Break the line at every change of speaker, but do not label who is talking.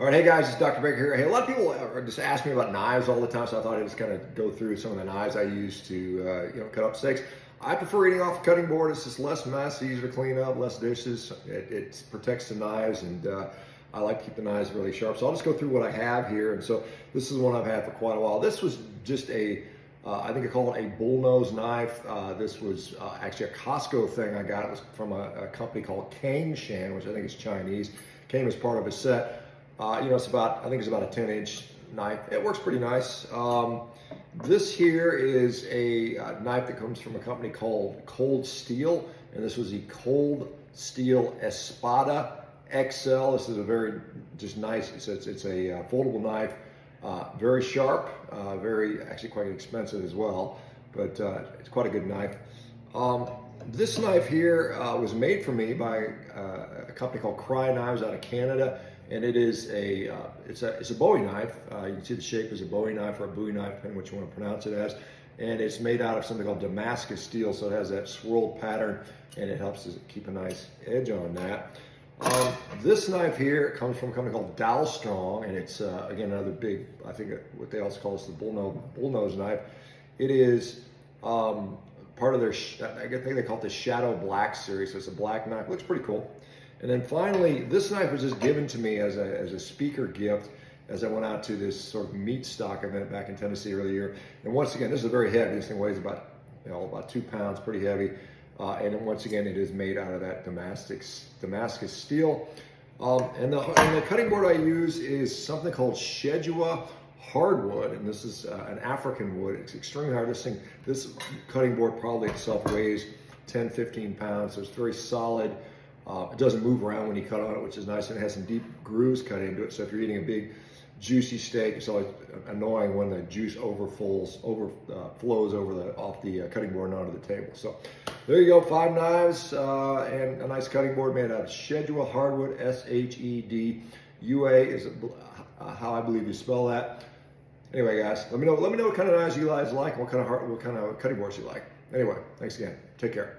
All right, hey guys, it's Dr. Baker here. Hey, a lot of people just ask me about knives all the time, so I thought I'd just kind of go through some of the knives I use to cut up steaks. I prefer eating off the cutting board. It's just less mess, easier to clean up, less dishes. It protects the knives, and I like to keep the knives really sharp. So I'll just go through what I have here. And so this is one I've had for quite a while. This was just I think I call it a bullnose knife. This was actually a Costco thing I got. It was from a company called Kangshan, which I think is Chinese. Came as part of a set. It's I think it's about a 10-inch knife. It works pretty nice. This here is a knife that comes from a company called Cold Steel, and this was the Cold Steel Espada XL. This is a very just nice. It's a foldable knife, very sharp, actually quite expensive as well, but it's quite a good knife. This knife here was made for me by a company called Crye Knives out of Canada, and it is it's a Bowie knife. You can see the shape is a Bowie knife or a Bowie knife, depending what you want to pronounce it as. And it's made out of something called Damascus steel, so it has that swirled pattern, and it helps to keep a nice edge on that. This knife here comes from a company called Dalstrong, and it's again another big, I think what they also call this the bullnose knife. It is part of their, I think they call it the Shadow Black series. So it's a black knife, looks pretty cool. And then finally, this knife was just given to me as a speaker gift as I went out to this sort of meat stock event back in Tennessee earlier. And once again, this is very heavy. This thing weighs about 2 pounds, pretty heavy. And then once again, it is made out of that Damascus steel. And the cutting board I use is something called Shejua hardwood, and this is an African wood. It's extremely hard. This cutting board probably itself weighs 10, 15 pounds, so it's very solid. It doesn't move around when you cut on it, which is nice, and it has some deep grooves cut into it. So if you're eating a big, juicy steak, it's always annoying when the juice flows off the cutting board and onto the table. So there you go, 5 knives and a nice cutting board made out of Shedua hardwood. SHEDUA is how I believe you spell that. Anyway, guys, let me know what kind of knives you guys like, what kind of cutting boards you like. Anyway, thanks again. Take care.